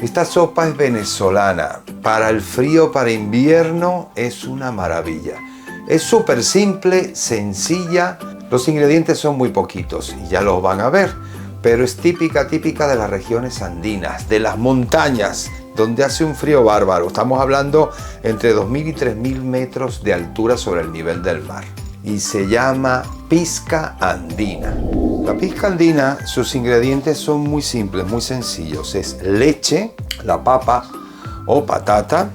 Esta sopa es venezolana. Para el frío, para invierno, es una maravilla. Es súper simple, sencilla. Los ingredientes son muy poquitos y ya los van a ver. Pero es típica de las regiones andinas, de las montañas, donde hace un frío bárbaro. Estamos hablando entre 2.000 y 3.000 metros de altura sobre el nivel del mar. Y se llama pizca andina. La pizca andina, sus ingredientes son muy simples, muy sencillos. Es leche, la papa o patata,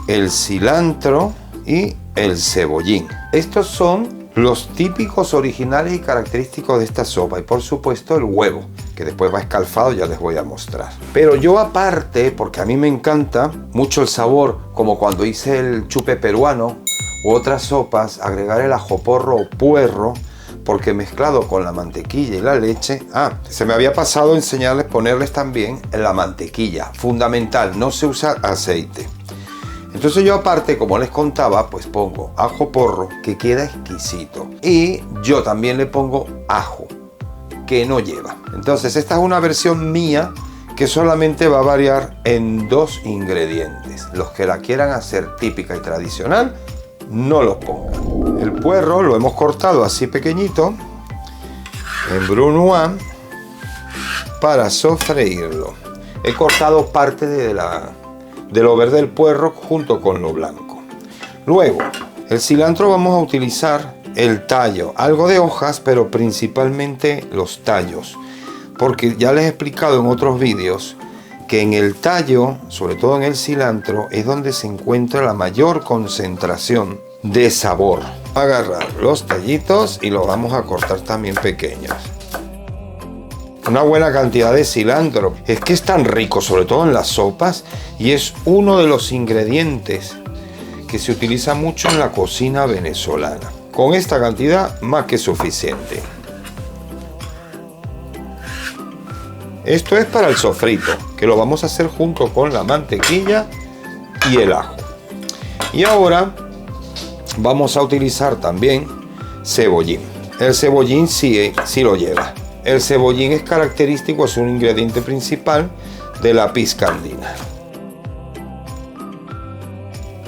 el cilantro y el cebollín. Estos son los típicos originales y característicos de esta sopa. Y por supuesto el huevo, que después va escalfado, ya les voy a mostrar. Pero yo aparte, porque a mí me encanta mucho el sabor, como cuando hice el chupe peruano u otras sopas, agregar el ajoporro o puerro, porque mezclado con la mantequilla y la leche, se me había pasado enseñarles, ponerles también la mantequilla, fundamental, no se usa aceite. Entonces yo aparte, como les contaba, pues pongo ajo porro, que queda exquisito, y yo también le pongo ajo, que no lleva. Entonces esta es una versión mía que solamente va a variar en 2 ingredientes. Los que la quieran hacer típica y tradicional, no los pongan. El puerro lo hemos cortado así pequeñito, en brunoise, para sofreírlo. He cortado parte de lo verde del puerro junto con lo blanco. Luego, el cilantro vamos a utilizar el tallo, algo de hojas, pero principalmente los tallos, porque ya les he explicado en otros vídeos que en el tallo, sobre todo en el cilantro, es donde se encuentra la mayor concentración de sabor. Agarrar los tallitos y los vamos a cortar también pequeños. Una buena cantidad de cilantro. Es que es tan rico, sobre todo en las sopas, y es uno de los ingredientes que se utiliza mucho en la cocina venezolana. Con esta cantidad, más que suficiente. Esto es para el sofrito, que lo vamos a hacer junto con la mantequilla y el ajo. Y ahora vamos a utilizar también cebollín. El cebollín sí lo lleva. El cebollín es característico, es un ingrediente principal de la pizca andina.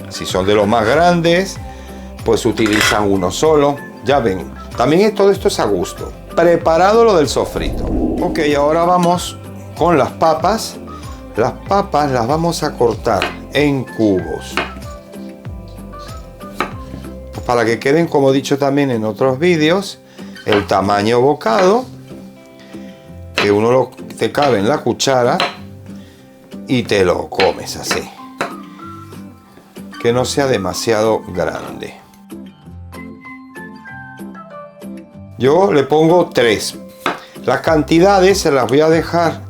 Si son de los más grandes, pues utilizan uno solo. Ya ven, también todo esto es a gusto. Preparado lo del sofrito. Ok, ahora vamos con las papas. Las papas las vamos a cortar en cubos, para que queden, como he dicho también en otros vídeos, el tamaño bocado, que te cabe en la cuchara y te lo comes así, que no sea demasiado grande. Yo le pongo 3. Las cantidades se las voy a dejar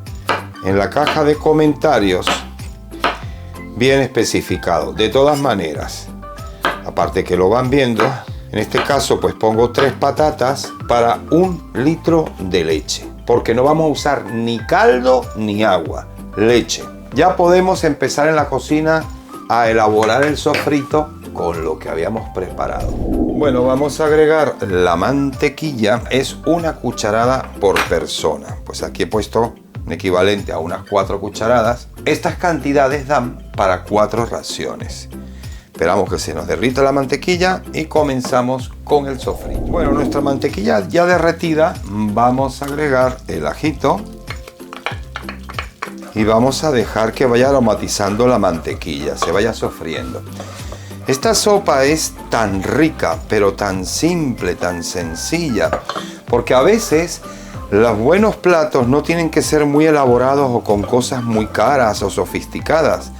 en la caja de comentarios bien especificado. De todas maneras, aparte que lo van viendo, en este caso pues pongo 3 patatas para 1 litro de leche, porque no vamos a usar ni caldo ni agua, leche. Ya podemos empezar en la cocina a elaborar el sofrito con lo que habíamos preparado. Bueno, vamos a agregar la mantequilla, es 1 cucharada por persona. Pues aquí he puesto un equivalente a unas 4 cucharadas. Estas cantidades dan para 4 raciones. Esperamos que se nos derrita la mantequilla y comenzamos con el sofrito. Bueno, nuestra mantequilla ya derretida, vamos a agregar el ajito y vamos a dejar que vaya aromatizando la mantequilla, se vaya sofriendo. Esta sopa es tan rica, pero tan simple, tan sencilla, porque a veces los buenos platos no tienen que ser muy elaborados o con cosas muy caras o sofisticadas,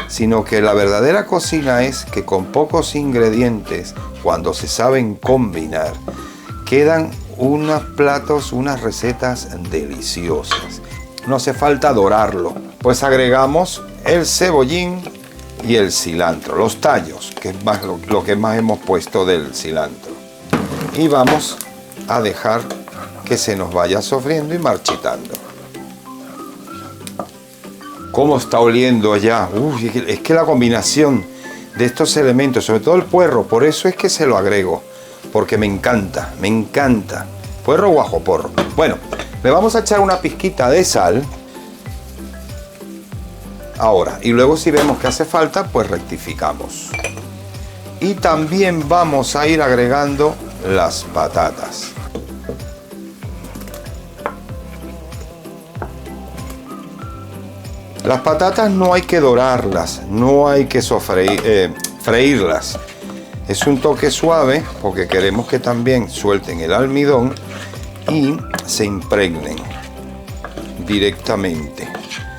sino que la verdadera cocina es que con pocos ingredientes, cuando se saben combinar, quedan unos platos, unas recetas deliciosas. No hace falta dorarlo. Pues agregamos el cebollín y el cilantro, los tallos, que es más lo que más hemos puesto del cilantro. Y vamos a dejar que se nos vaya sofriendo y marchitando. ¿Cómo está oliendo ya? Uy, es que la combinación de estos elementos, sobre todo el puerro, por eso es que se lo agrego, porque me encanta, me encanta. Puerro o ajo porro. Bueno, le vamos a echar una pizquita de sal Ahora, y luego si vemos que hace falta, pues rectificamos. Y también vamos a ir agregando las patatas. Las patatas no hay que dorarlas, no hay que freírlas. Es un toque suave porque queremos que también suelten el almidón y se impregnen directamente.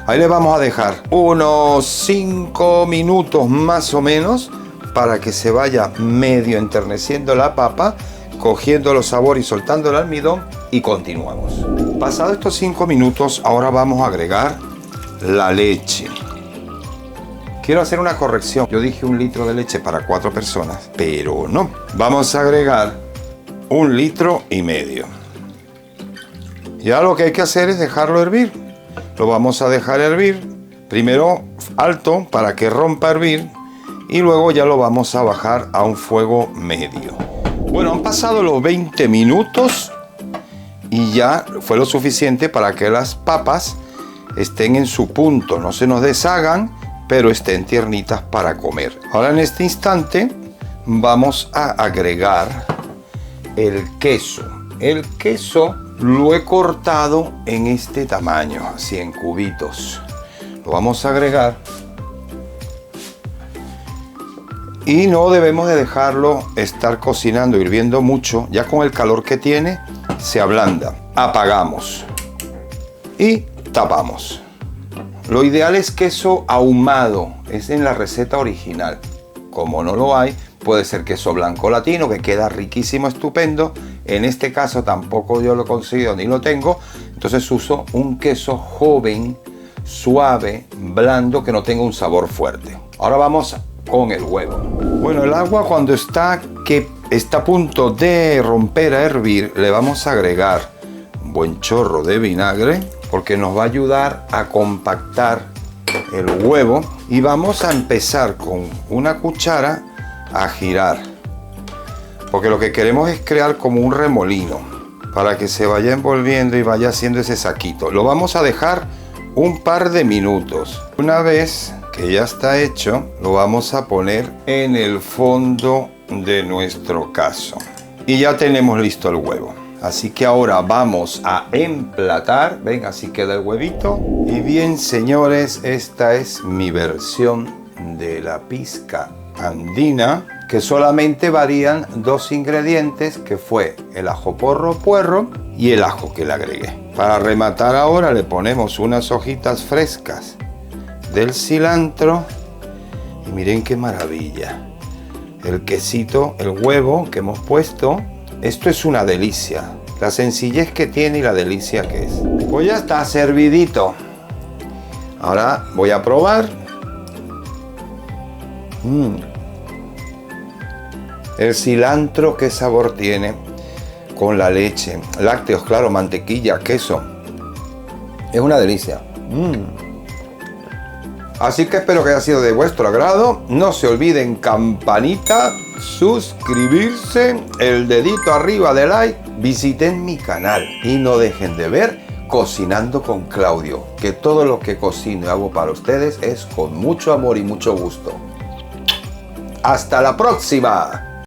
Ahí le vamos a dejar unos 5 minutos más o menos para que se vaya medio enterneciendo la papa, cogiendo los sabores y soltando el almidón, y continuamos. Pasados estos 5 minutos, ahora vamos a agregar la leche. Quiero hacer una corrección. Yo dije 1 litro de leche para 4 personas, pero no. Vamos a agregar 1,5 litros. Ya lo que hay que hacer es dejarlo hervir. Lo vamos a dejar hervir. Primero alto para que rompa a hervir y luego ya lo vamos a bajar a un fuego medio. Bueno, han pasado los 20 minutos y ya fue lo suficiente para que las papas estén en su punto, no se nos deshagan, pero estén tiernitas para comer. Ahora en este instante vamos a agregar el queso. El queso lo he cortado en este tamaño, así en cubitos. Lo vamos a agregar. Y no debemos de dejarlo estar cocinando, hirviendo mucho. Ya con el calor que tiene, se ablanda. Apagamos. Y tapamos. Lo ideal es queso ahumado. Es en la receta original. Como no lo hay, puede ser queso blanco latino, que queda riquísimo, estupendo. En este caso tampoco yo lo consigo ni lo tengo. Entonces uso un queso joven, suave, blando, que no tenga un sabor fuerte. Ahora vamos con el huevo. Bueno, el agua cuando está a punto de romper a hervir, le vamos a agregar un buen chorro de vinagre porque nos va a ayudar a compactar el huevo, y vamos a empezar con una cuchara a girar porque lo que queremos es crear como un remolino para que se vaya envolviendo y vaya haciendo ese saquito. Lo vamos a dejar un par de minutos. Una vez que ya está hecho, lo vamos a poner en el fondo de nuestro cazo. Y ya tenemos listo el huevo. Así que ahora vamos a emplatar. Ven, así queda el huevito. Y bien, señores, esta es mi versión de la pizca andina, que solamente varían 2 ingredientes, que fue el ajo porro puerro y el ajo que le agregué. Para rematar ahora le ponemos unas hojitas frescas del cilantro y miren qué maravilla. El quesito, el huevo que hemos puesto, esto es una delicia. La sencillez que tiene y la delicia que es. Pues ya está servidito. Ahora voy a probar. El cilantro, qué sabor tiene con la leche, lácteos, claro, mantequilla, queso. Es una delicia. Así que espero que haya sido de vuestro agrado. No se olviden campanita, suscribirse, el dedito arriba de like, visiten mi canal y no dejen de ver Cocinando con Claudio, que todo lo que cocino y hago para ustedes es con mucho amor y mucho gusto. ¡Hasta la próxima!